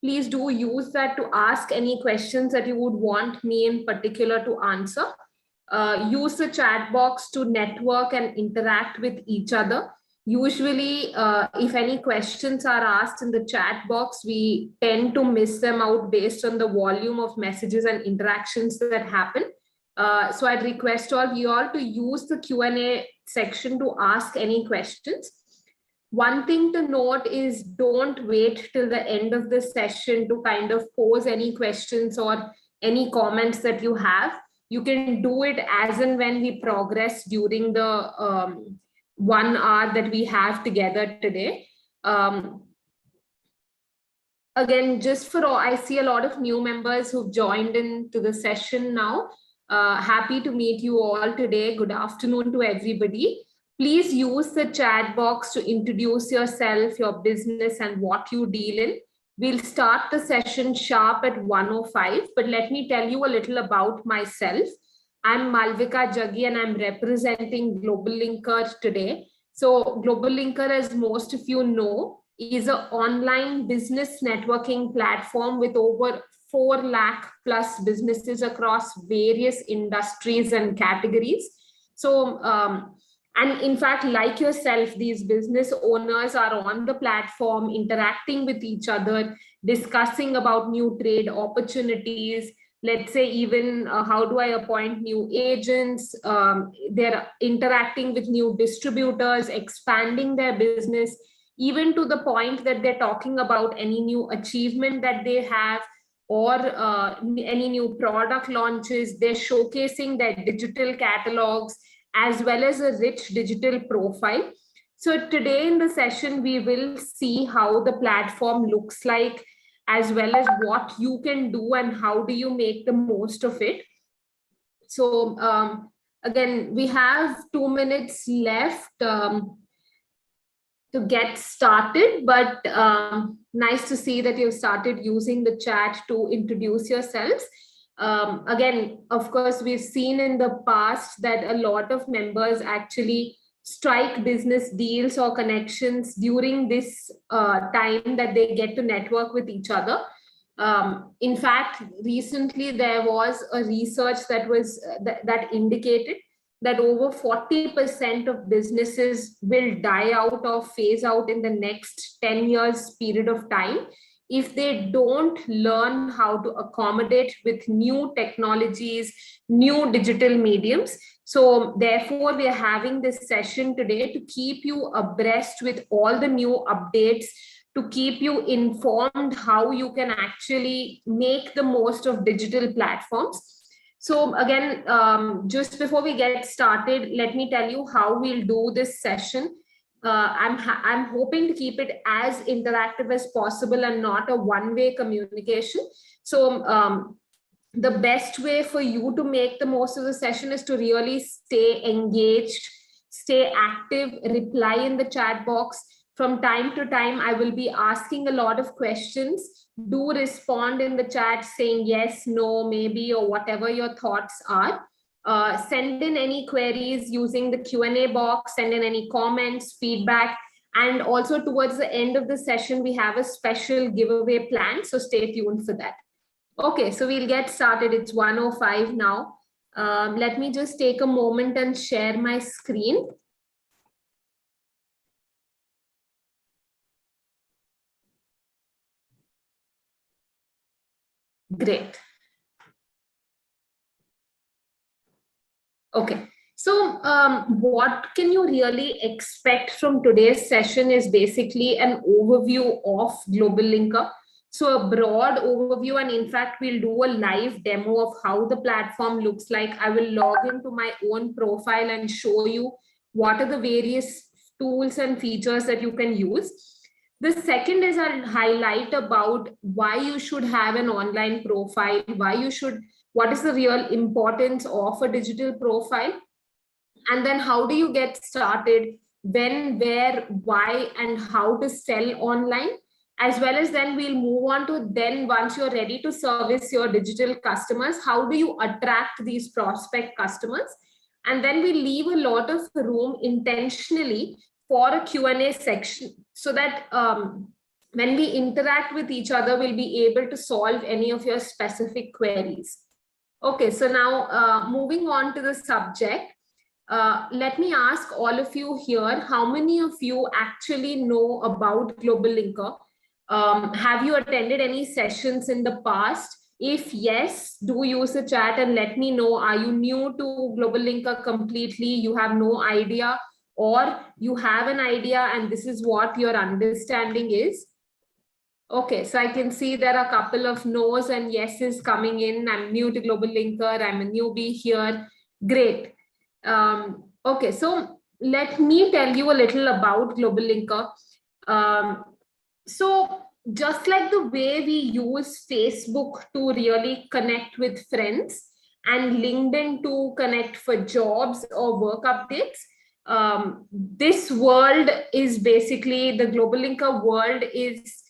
please do use that to ask any questions that you would want me in particular to answer. Use the chat box to network and interact with each other. Usually, if any questions are asked in the chat box, we tend to miss them out based on the volume of messages and interactions that happen. So I'd request all of you all to use the Q&A section to ask any questions. One thing to note is don't wait till the end of the session to kind of pose any questions or any comments that you have. You can do it as and when we progress during the 1 hour that we have together today. Again, just for all, I see a lot of new members who've joined into the session now. Happy to meet you all today. Good afternoon to everybody. Please use the chat box to introduce yourself, your business, and what you deal in. We'll start the session sharp at 1:05, but let me tell you a little about myself. I'm Malvika Jaggi and I'm representing GlobalLinker today. So GlobalLinker, as most of you know, is an online business networking platform with over 4 lakh plus businesses across various industries and categories. So, and in fact, like yourself, these business owners are on the platform, interacting with each other, discussing about new trade opportunities. Let's say even how do I appoint new agents? They're interacting with new distributors, expanding their business, even to the point that they're talking about any new achievement that they have or any new product launches. They're showcasing their digital catalogs as well as a rich digital profile. So today in the session, we will see how the platform looks like, as well as what you can do and how do you make the most of it. So again, we have 2 minutes left to get started, but nice to see that you've started using the chat to introduce yourselves. Again, of course, we've seen in the past that a lot of members actually strike business deals or connections during this time that they get to network with each other. In fact, recently there was a research that was that indicated that over 40% of businesses will die out or phase out in the next 10 years period of time if they don't learn how to accommodate with new technologies, new digital mediums. So therefore, we are having this session today to keep you abreast with all the new updates, to keep you informed how you can actually make the most of digital platforms. So again, just before we get started, let me tell you how we'll do this session. I'm hoping to keep it as interactive as possible and not a one-way communication. So the best way for you to make the most of the session is to really stay engaged, stay active, reply in the chat box. From time to time, I will be asking a lot of questions. Do respond in the chat saying yes, no, maybe, or whatever your thoughts are. Send in any queries using the Q&A box, send in any comments, feedback, and also towards the end of the session, we have a special giveaway plan, so stay tuned for that. Okay, so we'll get started. It's 1:05 now. Let me just take a moment and share my screen. Great. Okay, so what can you really expect from today's session is basically an overview of GlobalLinker. So a broad overview, and in fact, we'll do a live demo of how the platform looks like. I will log into my own profile and show you what are the various tools and features that you can use. The second is I'll highlight about why you should have an online profile, what is the real importance of a digital profile, and then how do you get started, when, where, why, and how to sell online, as well as then we'll move on to then once you're ready to service your digital customers, how do you attract these prospect customers, and then we leave a lot of room intentionally for a Q&A section so that when we interact with each other, we'll be able to solve any of your specific queries. Okay, so now moving on to the subject, let me ask all of you here, how many of you actually know about GlobalLinker? Have you attended any sessions in the past? If yes, do use the chat and let me know. Are you new to GlobalLinker completely? You have no idea, or you have an idea and this is what your understanding is? Okay, so I can see there are a couple of no's and yeses coming in. I'm new to GlobalLinker. I'm a newbie here. Great. Okay, so let me tell you a little about GlobalLinker. So just like the way we use Facebook to really connect with friends and LinkedIn to connect for jobs or work updates, this world is basically, the GlobalLinker world is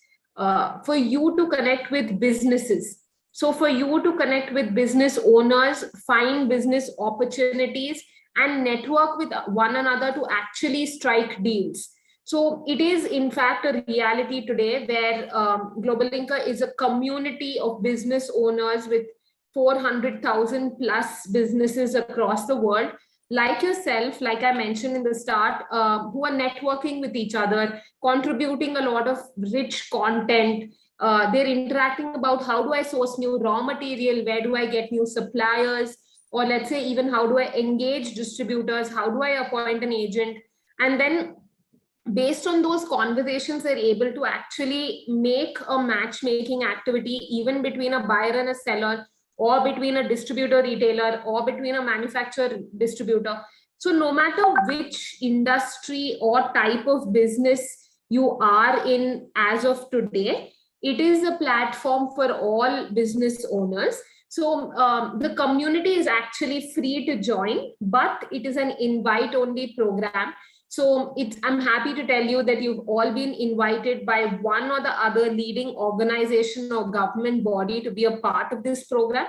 for you to connect with businesses. So for you to connect with business owners, find business opportunities, and network with one another to actually strike deals. So it is in fact a reality today where GlobalLinker is a community of business owners with 400,000 plus businesses across the world, like yourself, like I mentioned in the start, who are networking with each other, contributing a lot of rich content. They're interacting about how do I source new raw material, where do I get new suppliers, or let's say even how do I engage distributors, how do I appoint an agent, and then based on those conversations, they're able to actually make a matchmaking activity even between a buyer and a seller, or between a distributor retailer, or between a manufacturer distributor. So no matter which industry or type of business you are in as of today, it is a platform for all business owners. So the community is actually free to join, but it is an invite only program. So I'm happy to tell you that you've all been invited by one or the other leading organization or government body to be a part of this program.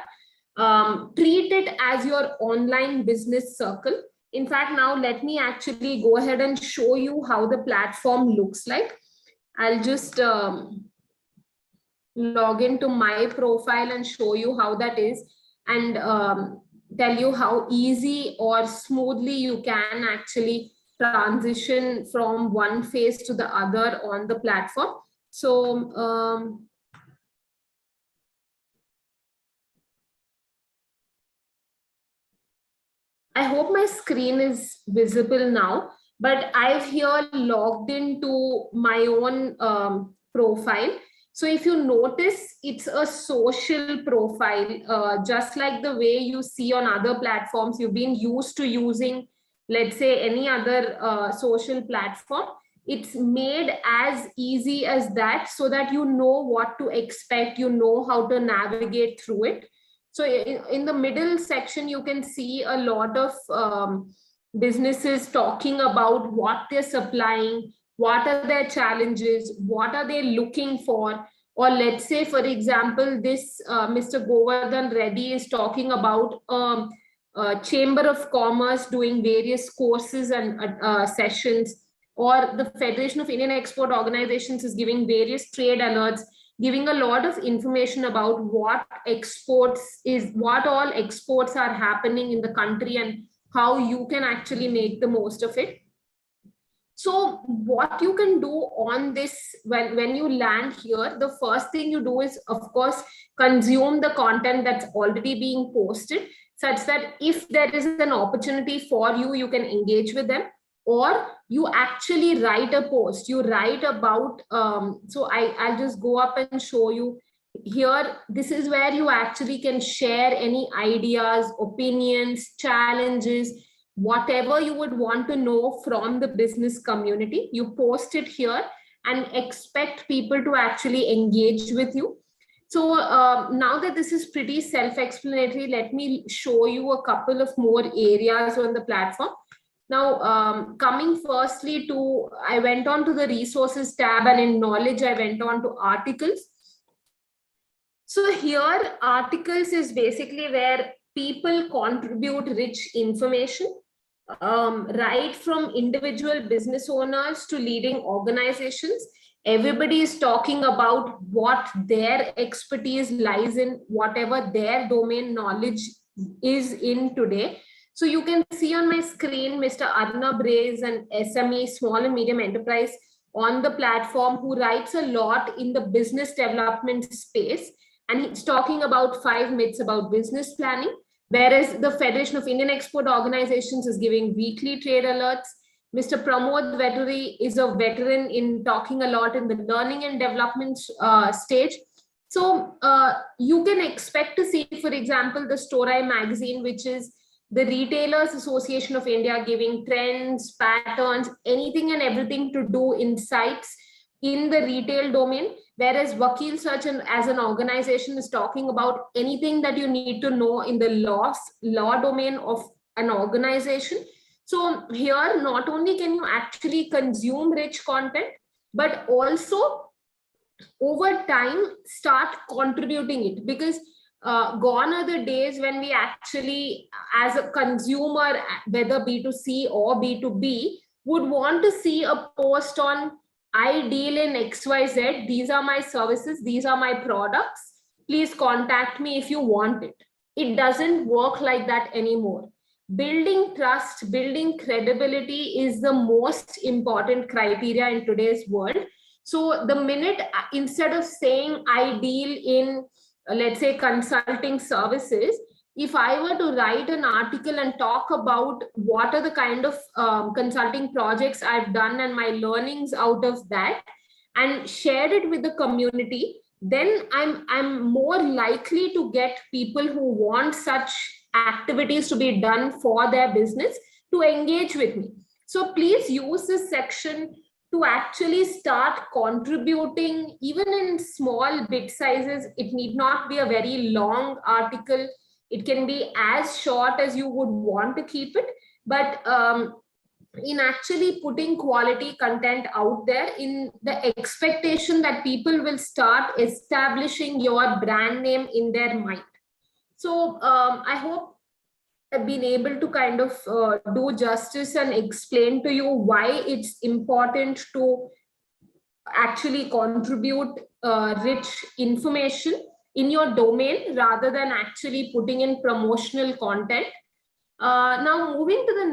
Treat it as your online business circle. In fact, now let me actually go ahead and show you how the platform looks like. I'll just log into my profile and show you how that is, and tell you how easy or smoothly you can actually transition from one phase to the other on the platform. So I hope my screen is visible now, but I've here logged into my own profile. So if you notice, it's a social profile, just like the way you see on other platforms. You've been used to using, let's say, any other social platform. It's made as easy as that so that you know what to expect, you know how to navigate through it. So in the middle section, you can see a lot of businesses talking about what they're supplying, what are their challenges, what are they looking for. Or let's say, for example, this Mr. Govardhan Reddy is talking about Chamber of Commerce doing various courses and sessions, or the Federation of Indian Export Organizations is giving various trade alerts, giving a lot of information about what all exports are happening in the country and how you can actually make the most of it. So what you can do on this, when you land here, the first thing you do is, of course, consume the content that's already being posted, such that if there is an opportunity for you, you can engage with them, or you actually write a post. You write about, so I'll just go up and show you here. This is where you actually can share any ideas, opinions, challenges, whatever you would want to know from the business community. You post it here and expect people to actually engage with you. So now that this is pretty self-explanatory, let me show you a couple of more areas on the platform. Now, coming firstly to, I went on to the resources tab, and in knowledge, I went on to articles. So here, articles is basically where people contribute rich information, right from individual business owners to leading organizations. Everybody is talking about what their expertise lies in, whatever their domain knowledge is in today. So you can see on my screen, Mr. Arnab Ray is an SME, small and medium enterprise on the platform, who writes a lot in the business development space. And he's talking about 5 myths about business planning, whereas the Federation of Indian Export Organizations is giving weekly trade alerts. Mr. Pramod Veturi is a veteran in talking a lot in the learning and development stage. So you can expect to see, for example, the Storai magazine, which is the Retailers Association of India, giving trends, patterns, anything and everything to do insights in the retail domain, whereas Vakil Search as an organization is talking about anything that you need to know in the law domain of an organization. So here, not only can you actually consume rich content, but also over time start contributing it, because gone are the days when we actually, as a consumer, whether B2C or B2B, would want to see a post on, I deal in XYZ, these are my services, these are my products, please contact me if you want it. It doesn't work like that anymore. Building trust, building credibility is the most important criteria in today's world. So the minute, instead of saying I deal in, let's say, consulting services, if I were to write an article and talk about what are the kind of consulting projects I've done and my learnings out of that, and share it with the community, then I'm more likely to get people who want such activities to be done for their business to engage with me. So please use this section to actually start contributing, even in small bit sizes. It need not be a very long article. It can be as short as you would want to keep it, but in actually putting quality content out there, in the expectation that people will start establishing your brand name in their mind. So I hope I've been able to kind of do justice and explain to you why it's important to actually contribute rich information in your domain rather than actually putting in promotional content. Now moving to the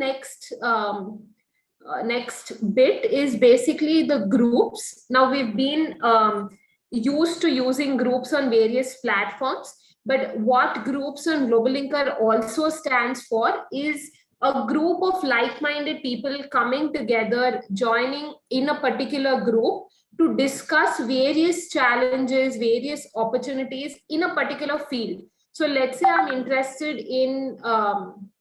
next bit is basically the groups. Now we've been used to using groups on various platforms, but what groups on GlobalLinker also stands for is a group of like-minded people coming together, joining in a particular group to discuss various challenges, various opportunities in a particular field. So let's say I'm interested in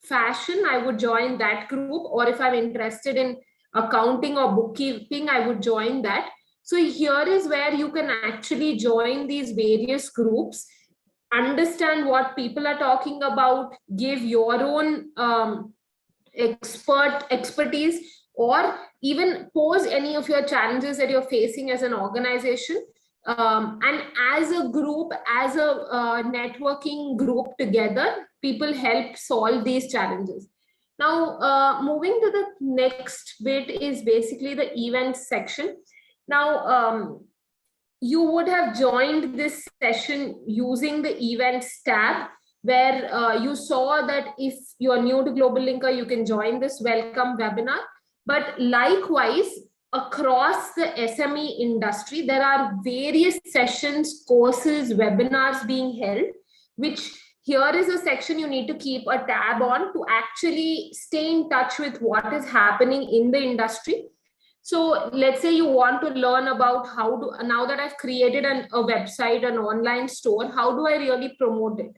fashion, I would join that group, or if I'm interested in accounting or bookkeeping, I would join that. So here is where you can actually join these various groups, understand what people are talking about, give your own expertise, or even pose any of your challenges that you're facing as an organization. And as a group, as a networking group together, people help solve these challenges. Now, moving to the next bit is basically the events section. Now, you would have joined this session using the events tab, where you saw that if you're new to GlobalLinker, you can join this welcome webinar. But likewise, across the SME industry, there are various sessions, courses, webinars being held, which here is a section you need to keep a tab on to actually stay in touch with what is happening in the industry. So let's say you want to learn about how to, now that I've created a website, an online store, how do I really promote it?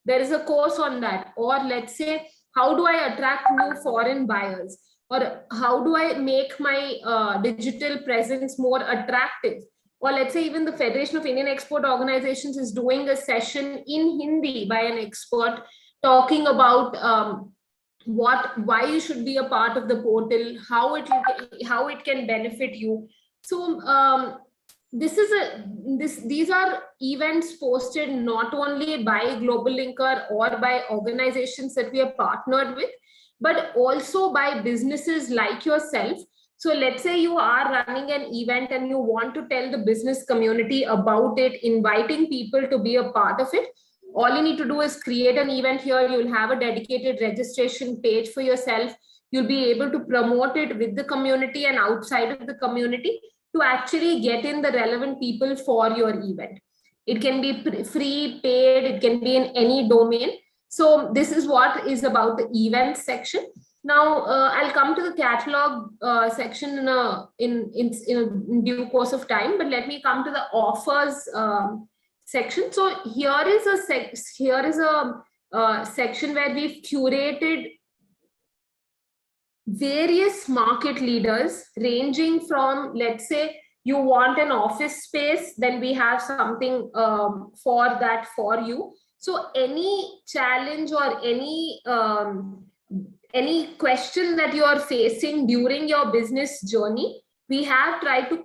There is a course on that. Or let's say, how do I attract new foreign buyers? Or how do I make my digital presence more attractive? Or let's say even the Federation of Indian Export Organizations is doing a session in Hindi by an expert talking about why you should be a part of the portal, how it can benefit you. So these are events posted not only by GlobalLinker or by organizations that we are partnered with, but also by businesses like yourself. So let's say you are running an event and you want to tell the business community about it, inviting people to be a part of it. All you need to do is create an event here. You'll have a dedicated registration page for yourself. You'll be able to promote it with the community and outside of the community to actually get in the relevant people for your event. It can be free, paid, it can be in any domain. So this is what is about the event section. Now I'll come to the catalog section in due course of time, but let me come to the offers section. So here is a section where we've curated various market leaders, ranging from, let's say you want an office space, then we have something for that for you. So any challenge or any question that you are facing during your business journey, we have tried to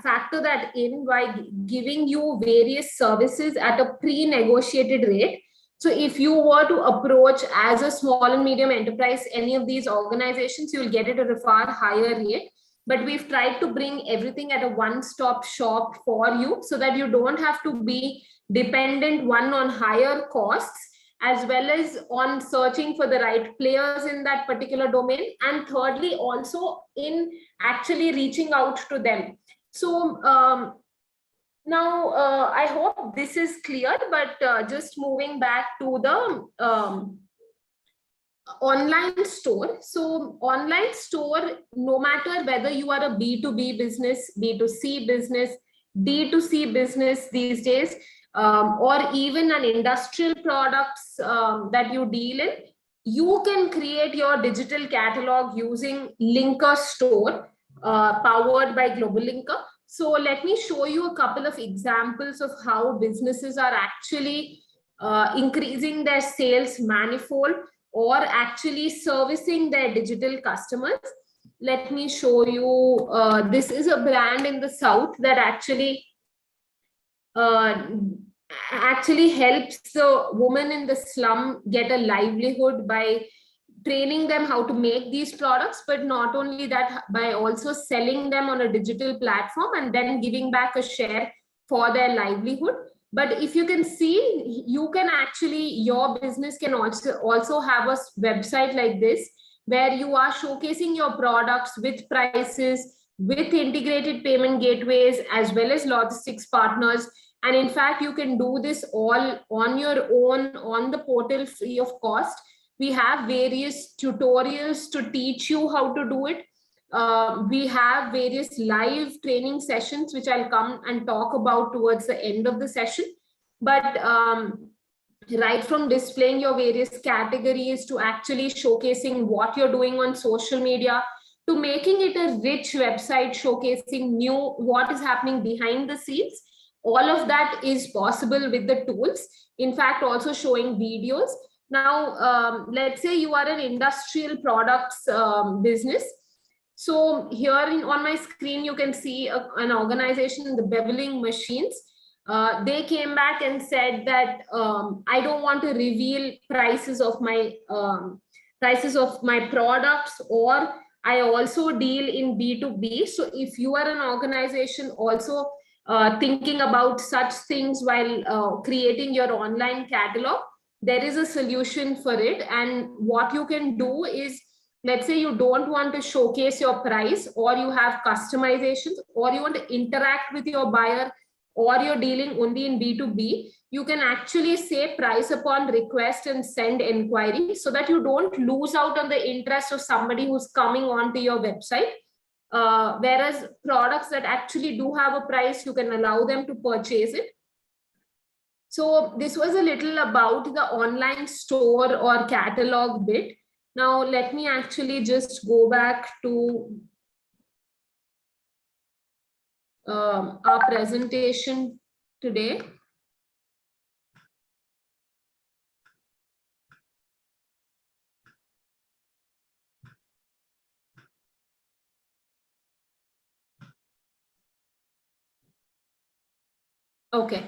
factor that in by giving you various services at a pre-negotiated rate. So if you were to approach as a small and medium enterprise any of these organizations, you will get it at a far higher rate. But we've tried to bring everything at a one-stop shop for you, so that you don't have to be dependent, one, on higher costs, as well as on searching for the right players in that particular domain, and thirdly also in actually reaching out to them. So now I hope this is clear, but just moving back to the online store. So online store, no matter whether you are a B2B business, B2C business, D2C business these days, or even an industrial products that you deal in, you can create your digital catalog using Linker Store, powered by GlobalLinker. So let me show you a couple of examples of how businesses are actually increasing their sales manifold or actually servicing their digital customers. Let me show you, this is a brand in the South that actually helps the woman in the slum get a livelihood by training them how to make these products, but not only that, by also selling them on a digital platform and then giving back a share for their livelihood. But if you can see, you can actually, your business can also have a website like this, where you are showcasing your products with prices, with integrated payment gateways, as well as logistics partners. And in fact, you can do this all on your own on the portal free of cost. We have various tutorials to teach you how to do it. We have various live training sessions, which I'll come and talk about towards the end of the session. But right from displaying your various categories to actually showcasing what you're doing on social media, to making it a rich website showcasing what is happening behind the scenes, all of that is possible with the tools. In fact, also showing videos. Now, let's say you are an industrial products business. So here on my screen, you can see an organization, the Beveling Machines. They came back and said that I don't want to reveal prices of my products, or I also deal in B2B. So if you are an organization also thinking about such things while creating your online catalog, there is a solution for it. And what you can do is, let's say you don't want to showcase your price, or you have customizations, or you want to interact with your buyer, or you're dealing only in B2B, you can actually say price upon request and send inquiry, so that you don't lose out on the interest of somebody who's coming onto your website. Whereas products that actually do have a price, you can allow them to purchase it. So this was a little about the online store or catalog bit. Now let me actually just go back to our presentation today. Okay,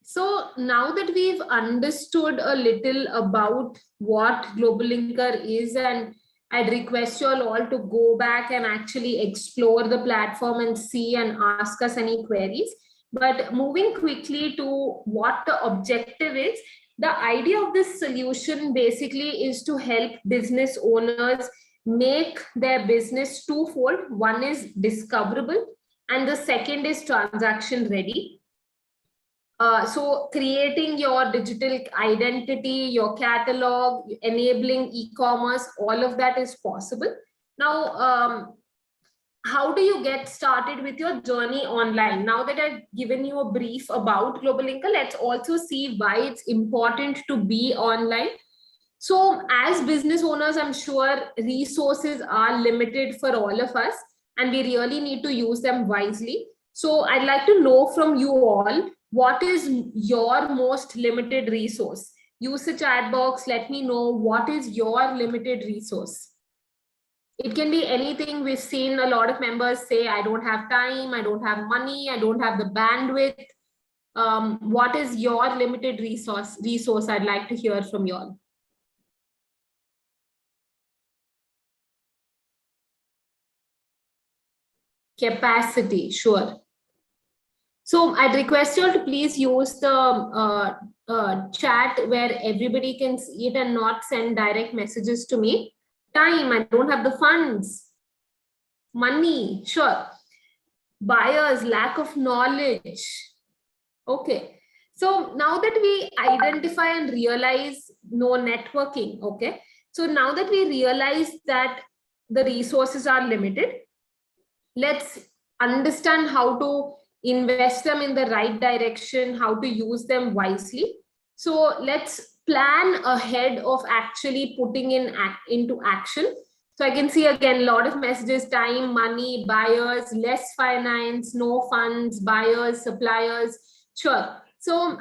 so now that we've understood a little about what GlobalLinker is and I'd request you all to go back and actually explore the platform and see and ask us any queries. But moving quickly to what the objective is, the idea of this solution basically is to help business owners make their business twofold. One is discoverable, and the second is transaction ready. So creating your digital identity, your catalog, enabling e-commerce, all of that is possible. Now, how do you get started with your journey online? Now that I've given you a brief about GlobalLinker, let's also see why it's important to be online. So as business owners, I'm sure resources are limited for all of us, and we really need to use them wisely. So I'd like to know from you all, what is your most limited resource? Use the chat box. Let me know what is your limited resource. It can be anything. We've seen a lot of members say, I don't have time, I don't have money, I don't have the bandwidth. What is your limited resource? I'd like to hear from you all. Capacity, sure. So I'd request you all to please use the chat where everybody can see it and not send direct messages to me. Time, I don't have the funds. Money, sure. Buyers, lack of knowledge. Okay. So now that we identify and realize no networking, okay. So now that we realize that the resources are limited, let's understand how to invest them in the right direction, how to use them wisely. So let's plan ahead of actually putting into action. So I can see again a lot of messages: time, money, buyers, less finance, no funds, buyers, suppliers. Sure. So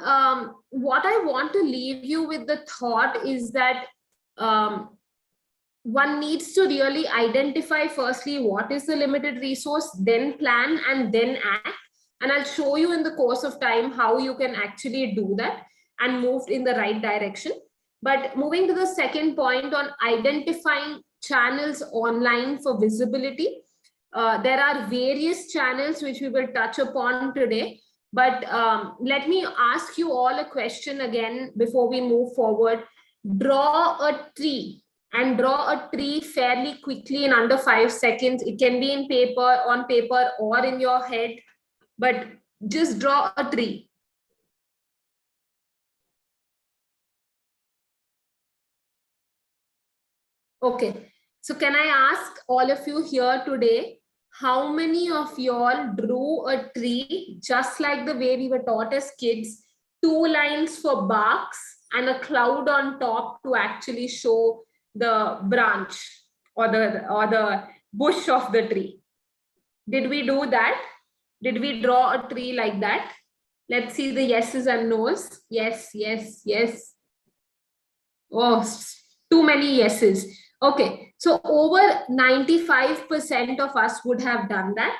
what I want to leave you with the thought is that one needs to really identify firstly what is the limited resource, then plan, and then act. And I'll show you in the course of time how you can actually do that and move in the right direction. But moving to the second point on identifying channels online for visibility, there are various channels which we will touch upon today. But let me ask you all a question again before we move forward. Draw a tree, and draw a tree fairly quickly in under 5 seconds. It can be in paper, on paper, or in your head, but just draw a tree. Okay, so can I ask all of you here today, how many of y'all drew a tree just like the way we were taught as kids, 2 lines for barks and a cloud on top to actually show the branch or the bush of the tree? Did we do that? Did we draw a tree like that? Let's see the yeses and nos. Yes, yes, yes. Oh, too many yeses. Okay, so over 95% of us would have done that.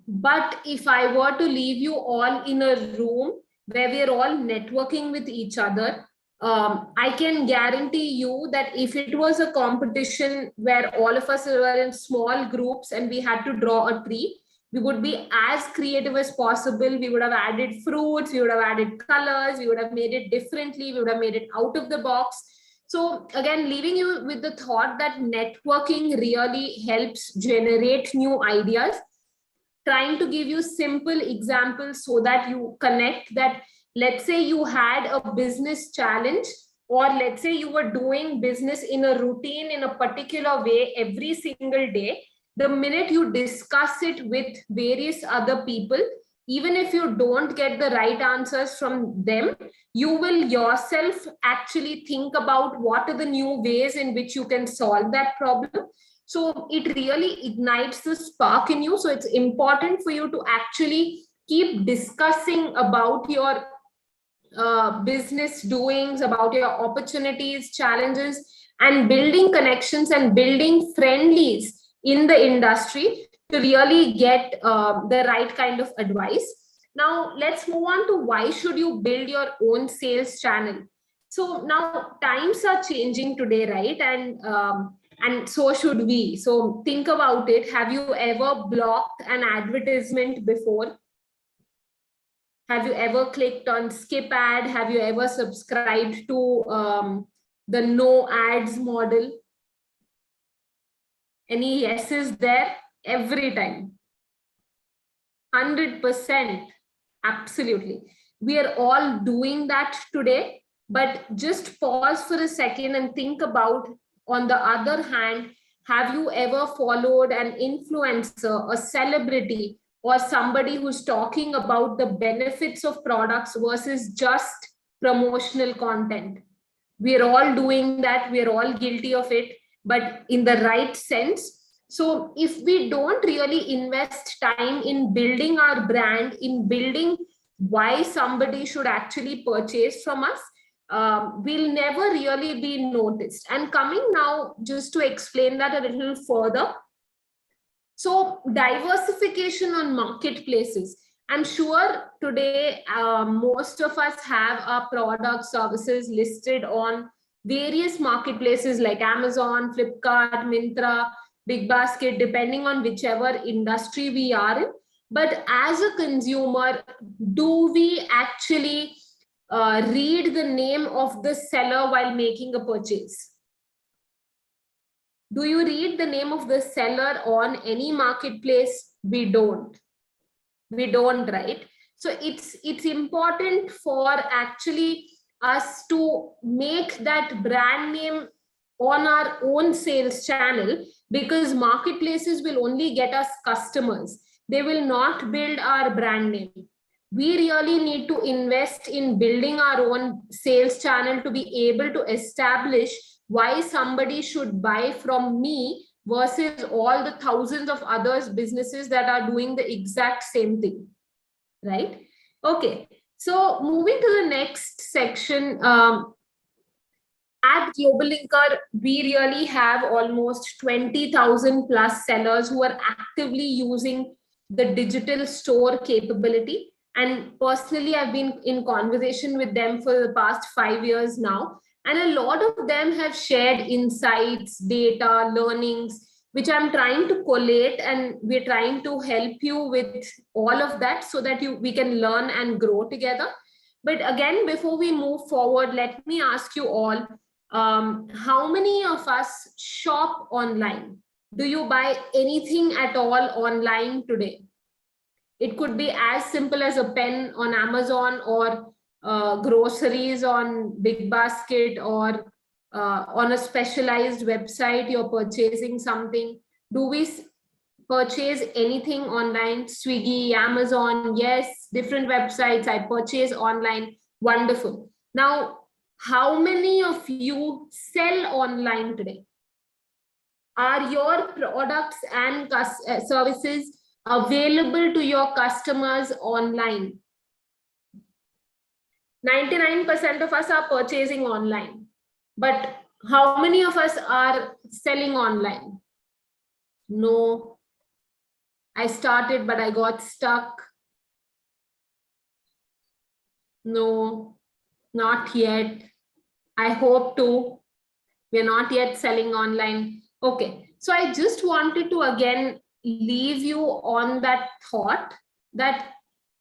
But if I were to leave you all in a room where we're all networking with each other, I can guarantee you that if it was a competition where all of us were in small groups and we had to draw a tree, we would be as creative as possible. We would have added fruits, we would have added colors, we would have made it differently, we would have made it out of the box. So again, leaving you with the thought that networking really helps generate new ideas. Trying to give you simple examples so that you connect that. Let's say you had a business challenge, or let's say you were doing business in a routine in a particular way every single day. The minute you discuss it with various other people, even if you don't get the right answers from them, you will yourself actually think about what are the new ways in which you can solve that problem. So it really ignites the spark in you. So it's important for you to actually keep discussing about your business doings, about your opportunities, challenges, and building connections and building friendlies in the industry to really get the right kind of advice. Now let's move on to why should you build your own sales channel. So now times are changing today, right? And so should we. So think about it. Have you ever blocked an advertisement before? Have you ever clicked on skip ad? Have you ever subscribed to the no ads model? Any yeses there? Every time. 100%. Absolutely. We are all doing that today, but just pause for a second and think about, on the other hand, have you ever followed an influencer, a celebrity, or somebody who's talking about the benefits of products versus just promotional content? We're all doing that. We're all guilty of it, but in the right sense. So if we don't really invest time in building our brand, in building why somebody should actually purchase from us, we'll never really be noticed. And coming now, just to explain that a little further, so diversification on marketplaces. I'm sure today most of us have our products, services listed on various marketplaces like Amazon, Flipkart, Myntra, Big Basket, depending on whichever industry we are in. But as a consumer, do we actually read the name of the seller while making a purchase? Do you read the name of the seller on any marketplace? We don't, right? So it's important for actually us to make that brand name on our own sales channel, because marketplaces will only get us customers. They will not build our brand name. We really need to invest in building our own sales channel to be able to establish why somebody should buy from me versus all the thousands of others businesses that are doing the exact same thing, right? Okay, so moving to the next section. At GlobalLinker, we really have almost 20,000 plus sellers who are actively using the digital store capability. And personally, I've been in conversation with them for the past 5 years now. And a lot of them have shared insights, data, learnings, which I'm trying to collate, and we're trying to help you with all of that so that we can learn and grow together. But again, before we move forward, let me ask you all, how many of us shop online? Do you buy anything at all online today? It could be as simple as a pen on Amazon, or groceries on Big Basket, or on a specialized website you're purchasing something. Do we purchase anything online? Swiggy, Amazon? Yes, different websites I purchase online. Wonderful. Now, how many of you sell online today? Are your products and services available to your customers online? 99% of us are purchasing online, but how many of us are selling online? No. I started, but I got stuck. No, not yet. I hope to. We're not yet selling online. Okay, so I just wanted to again leave you on that thought that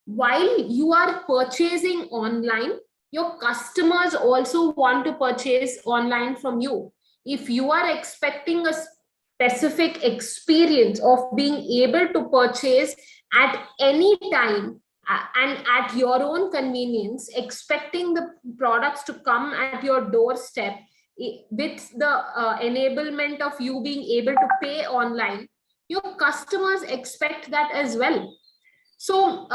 while you are purchasing online, your customers also want to purchase online from you. If you are expecting a specific experience of being able to purchase at any time and at your own convenience, expecting the products to come at your doorstep with the enablement of you being able to pay online, your customers expect that as well. So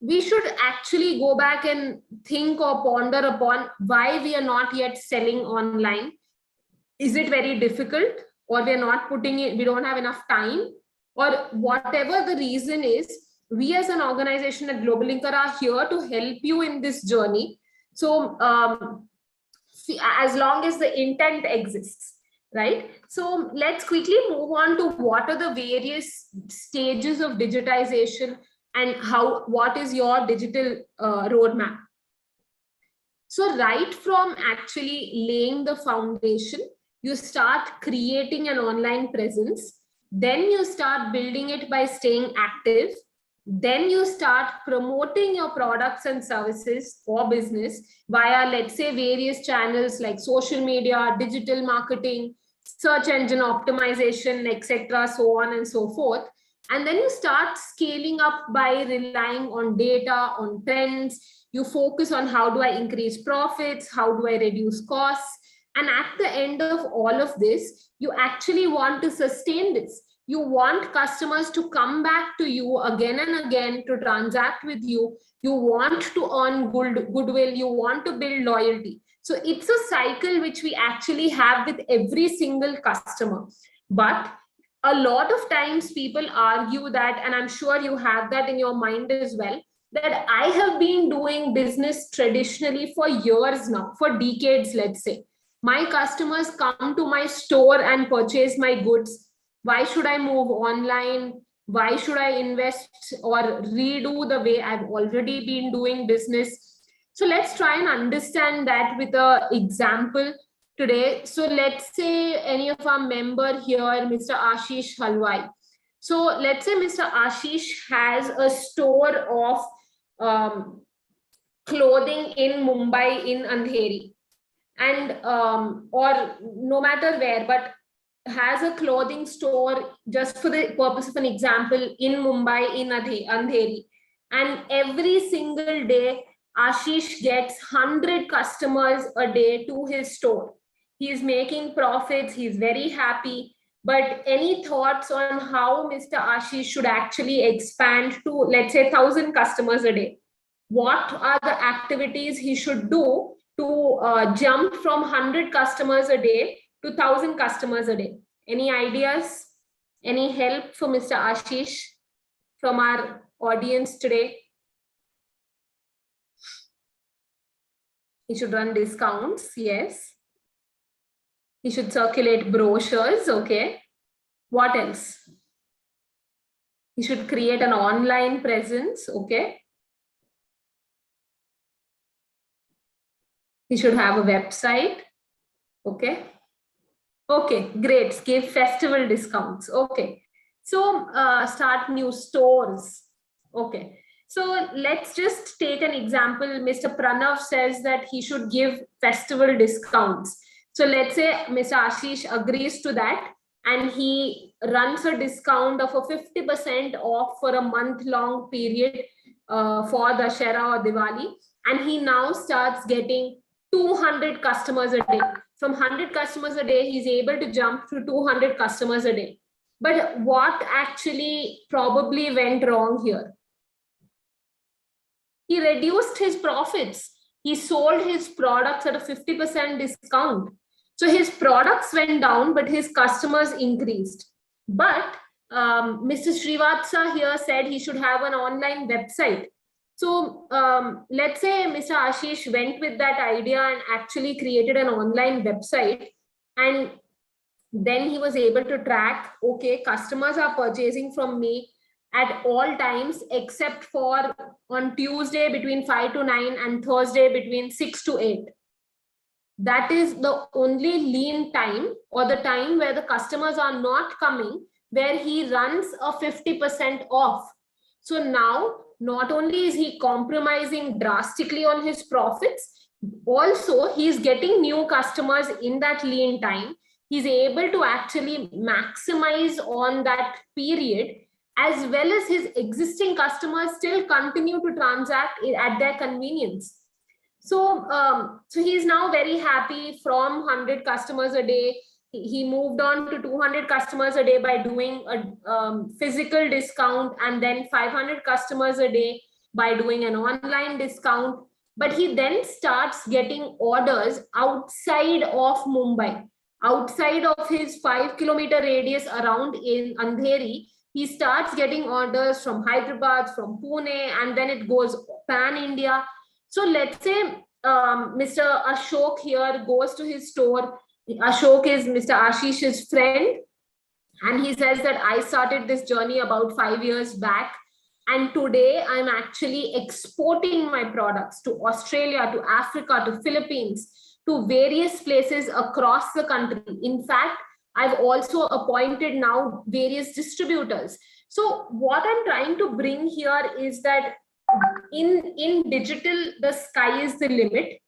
we should actually go back and think or ponder upon why we are not yet selling online. Is it very difficult, or we're not putting it, we don't have enough time, or whatever the reason is? We as an organization at GlobalLinker are here to help you in this journey. So as long as the intent exists, right? So let's quickly move on to what are the various stages of digitization and what is your digital roadmap. So right from actually laying the foundation, you start creating an online presence. Then you start building it by staying active. Then you start promoting your products and services for business via, let's say, various channels like social media, digital marketing, search engine optimization, etc., so on and so forth. And then you start scaling up by relying on data, on trends. You focus on how do I increase profits, how do I reduce costs. And at the end of all of this, you actually want to sustain this. You want customers to come back to you again and again to transact with you. You want to earn goodwill. You want to build loyalty. So it's a cycle which we actually have with every single customer. But a lot of times people argue that, and I'm sure you have that in your mind as well, that I have been doing business traditionally for years now, for decades, let's say. My customers come to my store and purchase my goods. Why should I move online? Why should I invest or redo the way I've already been doing business? So let's try and understand that with an example today. So let's say any of our member here, Mr. Ashish Halwai. So let's say Mr. Ashish has a store of clothing in Mumbai, in Andheri, and or no matter where, but has a clothing store, just for the purpose of an example, in Mumbai, in Andheri. And every single day, Ashish gets 100 customers a day to his store. He's making profits, he's very happy. But any thoughts on how Mr. Ashish should actually expand to, let's say, 1,000 customers a day? What are the activities he should do to jump from 100 customers a day to 1,000 customers a day? Any ideas? Any help for Mr. Ashish from our audience today? He should run discounts, yes. He should circulate brochures, okay. What else? He should create an online presence, okay. He should have a website, okay. Okay, great. Give festival discounts. Okay. So start new stores. Okay. So let's just take an example. Mr. Pranav says that he should give festival discounts. So let's say Mr. Ashish agrees to that and he runs a discount of a 50% off for a month-long period for Dussehra or Diwali. And he now starts getting 200 customers a day. From 100 customers a day, he's able to jump to 200 customers a day. But what actually probably went wrong here? He reduced his profits. He sold his products at a 50% discount. So his products went down, but his customers increased. But Mr. Srivatsa here said he should have an online website. So let's say Mr. Ashish went with that idea and actually created an online website, and then he was able to track, okay, customers are purchasing from me at all times except for on Tuesday between 5 to 9 and Thursday between 6 to 8. That is the only lean time, or the time where the customers are not coming, where he runs a 50% off. So now, not only is he compromising drastically on his profits, also he's getting new customers in that lean time. He's able to actually maximize on that period, as well as his existing customers still continue to transact at their convenience. So, so he's now very happy. From 100 customers a day, he moved on to 200 customers a day by doing a physical discount, and then 500 customers a day by doing an online discount. But he then starts getting orders outside of Mumbai, outside of his 5-kilometer radius around in Andheri. He starts getting orders from Hyderabad, from Pune, and then it goes pan-India. So let's say Mr. Ashok here goes to his store. Ashok is Mr. Ashish's friend, and he says that I started this journey about 5 years back, And today I'm actually exporting my products to Australia, to Africa, to Philippines, to various places across the country. In fact, I've also appointed now various distributors. So what I'm trying to bring here is that in digital, the sky is the limit,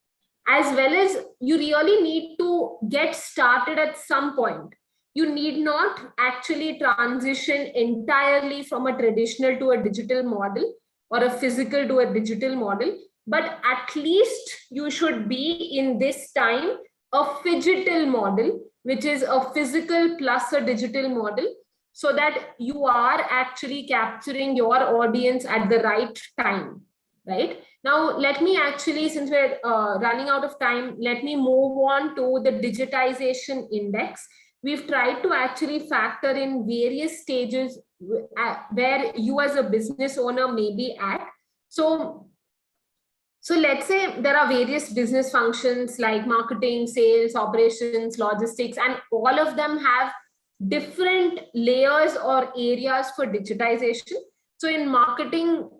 as well as you really need to get started at some point. You need not actually transition entirely from a traditional to a digital model or a physical to a digital model, but at least you should be in this time a phygital model, which is a physical plus a digital model, so that you are actually capturing your audience at the right time, right? Now, let me actually, since we're running out of time, let me move on to the digitization index. We've tried to actually factor in various stages where you as a business owner may be at. So let's say there are various business functions like marketing, sales, operations, logistics, and all of them have different layers or areas for digitization. So in marketing,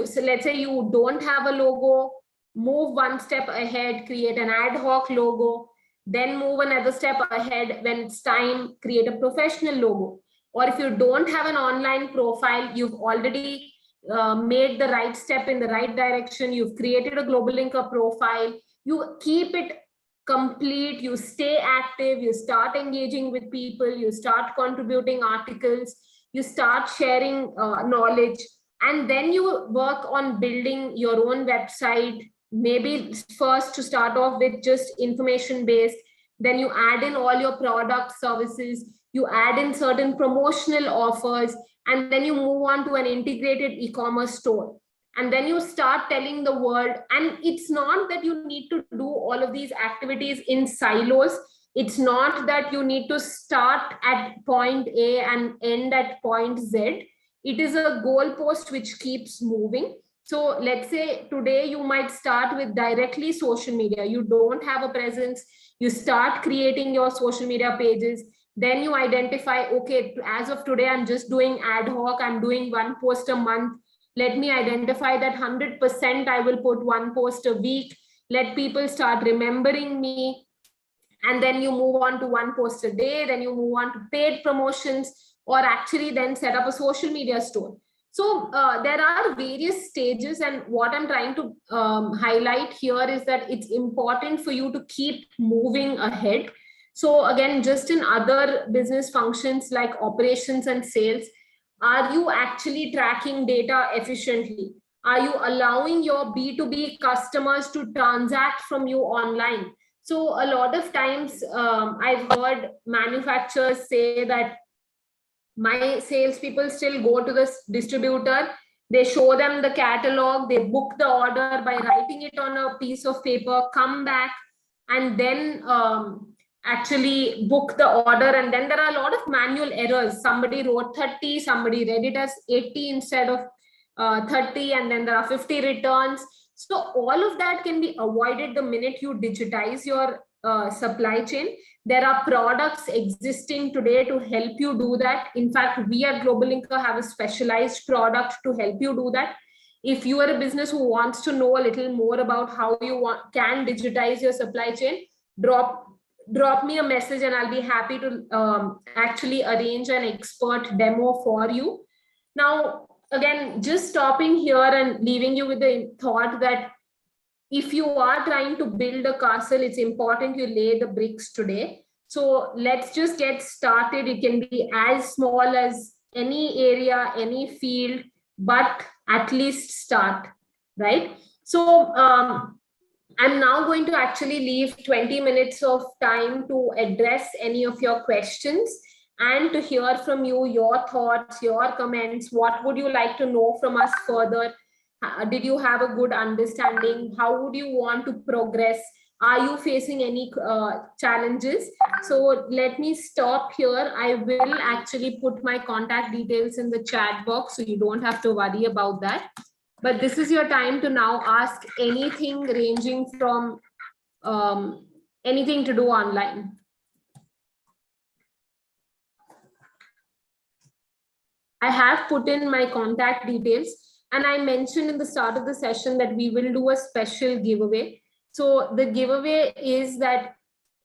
so let's say you don't have a logo, move one step ahead, create an ad hoc logo, then move another step ahead when it's time, create a professional logo. Or if you don't have an online profile, you've already made the right step in the right direction, you've created a GlobalLinker profile, you keep it complete, you stay active, you start engaging with people, you start contributing articles, you start sharing knowledge, and then you work on building your own website, maybe first to start off with just information based, then you add in all your product services, you add in certain promotional offers, and then you move on to an integrated e-commerce store, and then you start telling the world. And it's not that you need to do all of these activities in silos. It's not that you need to start at point A and end at point Z. It is a goalpost which keeps moving. So let's say today you might start with directly social media. You don't have a presence. You start creating your social media pages. Then you identify, okay, as of today, I'm just doing ad hoc. I'm doing one post a month. Let me identify that 100% I will put one post a week. Let people start remembering me. And then you move on to one post a day. Then you move on to paid promotions, or actually then set up a social media store. So there are various stages, and what I'm trying to highlight here is that it's important for you to keep moving ahead. So again, just in other business functions like operations and sales, are you actually tracking data efficiently? Are you allowing your B2B customers to transact from you online? So a lot of times I've heard manufacturers say that my salespeople still go to the distributor, they show them the catalog, they book the order by writing it on a piece of paper, come back, and then actually book the order. And then there are a lot of manual errors. Somebody wrote 30, somebody read it as 80 instead of 30, and then there are 50 returns. So all of that can be avoided the minute you digitize your supply chain. There are products existing today to help you do that. In fact, we at GlobalLinker have a specialized product to help you do that. If you are a business who wants to know a little more about how you can digitize your supply chain, drop me a message and I'll be happy to actually arrange an expert demo for you. Now, again, just stopping here and leaving you with the thought that if you are trying to build a castle, it's important you lay the bricks today. So let's just get started. It can be as small as any area, any field, but at least start, right? So I'm now going to actually leave 20 minutes of time to address any of your questions and to hear from you, your thoughts, your comments. What would you like to know from us further? Did you have a good understanding? How would you want to progress? Are you facing any challenges? So let me stop here. I will actually put my contact details in the chat box, so you don't have to worry about that. But this is your time to now ask anything ranging from anything to do online. I have put in my contact details. And I mentioned in the start of the session that we will do a special giveaway. So the giveaway is that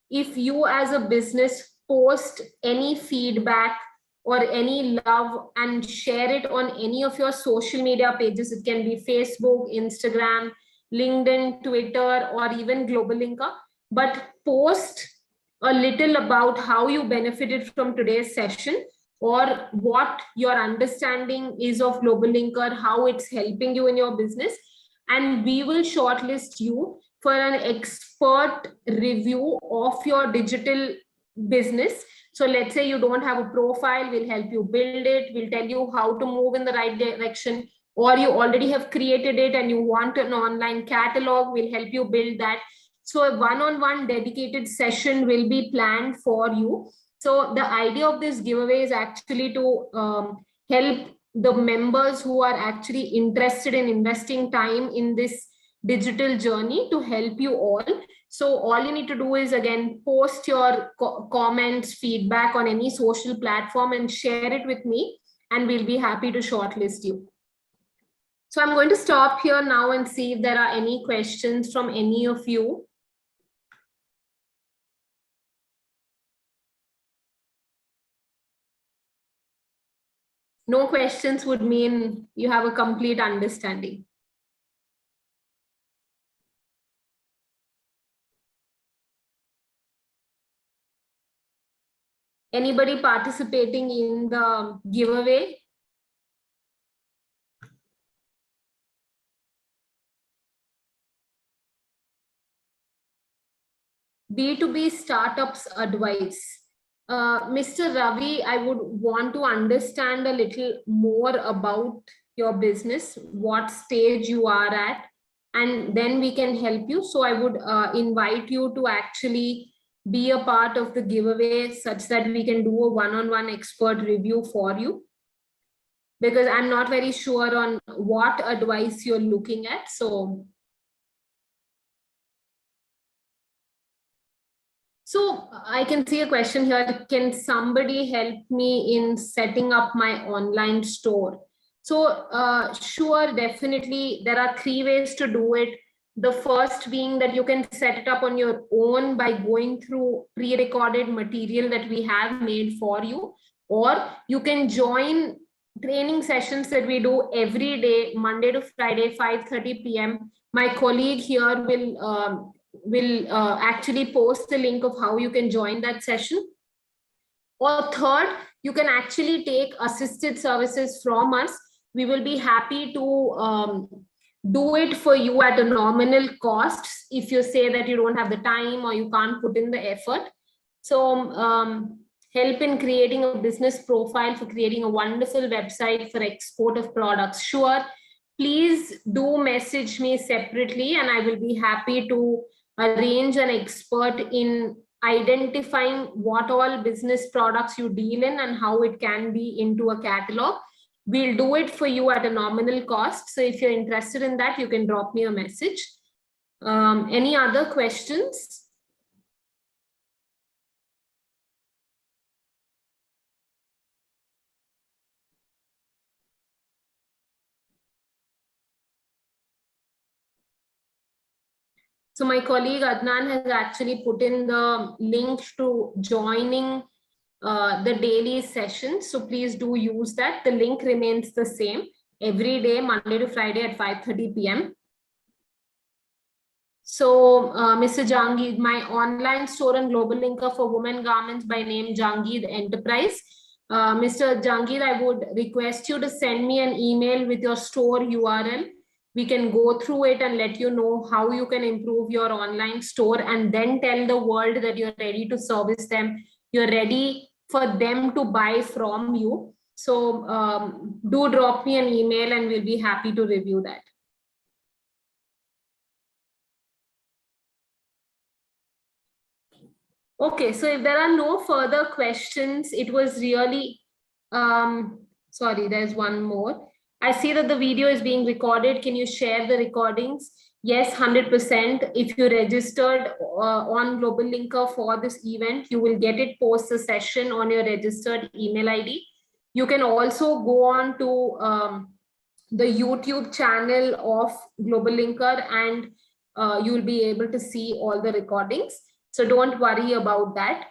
if you as a business post any feedback or any love and share it on any of your social media pages, it can be Facebook, Instagram, LinkedIn, Twitter, or even GlobalLinker, but post a little about how you benefited from today's session, or what your understanding is of GlobalLinker, how it's helping you in your business, and we will shortlist you for an expert review of your digital business. So let's say you don't have a profile, we'll help you build it, we'll tell you how to move in the right direction, or you already have created it and you want an online catalog, we'll help you build that. So a one-on-one dedicated session will be planned for you. So the idea of this giveaway is actually to help the members who are actually interested in investing time in this digital journey, to help you all. So all you need to do is, again, post your comments, feedback on any social platform and share it with me, and we'll be happy to shortlist you. So I'm going to stop here now and see if there are any questions from any of you. No questions would mean you have a complete understanding. Anybody participating in the giveaway? B2B startups advice. Mr. Ravi, I would want to understand a little more about your business, what stage you are at, and then we can help you. So I would invite you to actually be a part of the giveaway, such that we can do a one-on-one expert review for you, because I'm not very sure on what advice you're looking at. So I can see a question here. Can somebody help me in setting up my online store? So sure, definitely. There are 3 ways to do it. The first being that you can set it up on your own by going through pre-recorded material that we have made for you, or you can join training sessions that we do every day, Monday to Friday, 5:30 p.m. My colleague here will actually post the link of how you can join that session. Or third, you can actually take assisted services from us. We will be happy to do it for you at a nominal cost if you say that you don't have the time or you can't put in the effort. So help in creating a business profile, for creating a wonderful website for export of products. Sure, please do message me separately and I will be happy to arrange an expert in identifying what all business products you deal in and how it can be into a catalog. We'll do it for you at a nominal cost. So if you're interested in that, you can drop me a message. Any other questions? So my colleague Adnan has actually put in the link to joining the daily session. So please do use that. The link remains the same every day, Monday to Friday at 5:30 p.m. So Mr. Jangid, my online store and GlobalLinker for women garments by name Jangid Enterprise. Mr. Jangid, I would request you to send me an email with your store URL. We can go through it and let you know how you can improve your online store, and then tell the world that you're ready to service them. You're ready for them to buy from you. So do drop me an email and we'll be happy to review that. Okay, so if there are no further questions, it was really, sorry, there's one more. I see that the video is being recorded. Can you share the recordings? Yes, 100%. If you registered on GlobalLinker for this event, you will get it post the session on your registered email ID. You can also go on to the YouTube channel of GlobalLinker, and you'll be able to see all the recordings. So don't worry about that.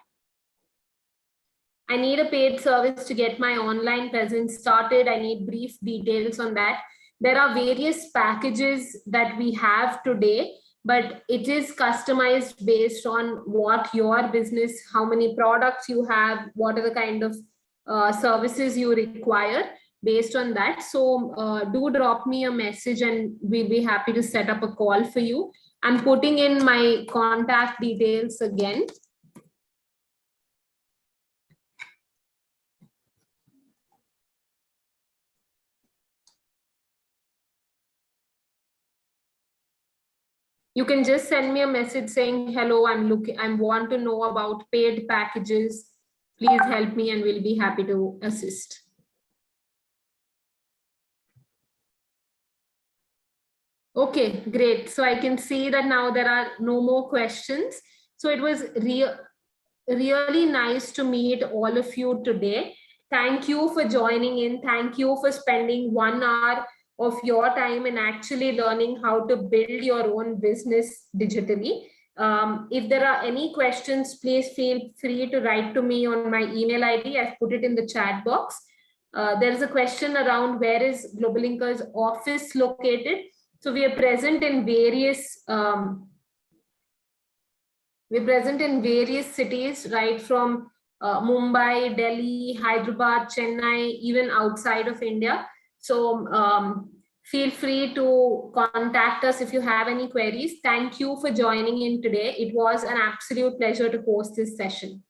I need a paid service to get my online presence started. I need brief details on that. There are various packages that we have today, but it is customized based on what your business, how many products you have, what are the kind of services you require. Based on that, so do drop me a message and we'll be happy to set up a call for you. I'm putting in my contact details again. You can just send me a message saying, hello, I want to know about paid packages. Please help me and we'll be happy to assist. Okay, great. So I can see that now there are no more questions. So it was really nice to meet all of you today. Thank you for joining in. Thank you for spending 1 hour of your time and actually learning how to build your own business digitally. If there are any questions, please feel free to write to me on my email ID. I've put it in the chat box. There is a question around where is GlobalLinker's office located. So we are present in various cities, right from Mumbai, Delhi, Hyderabad, Chennai, even outside of India. So feel free to contact us if you have any queries. Thank you for joining in today. It was an absolute pleasure to host this session.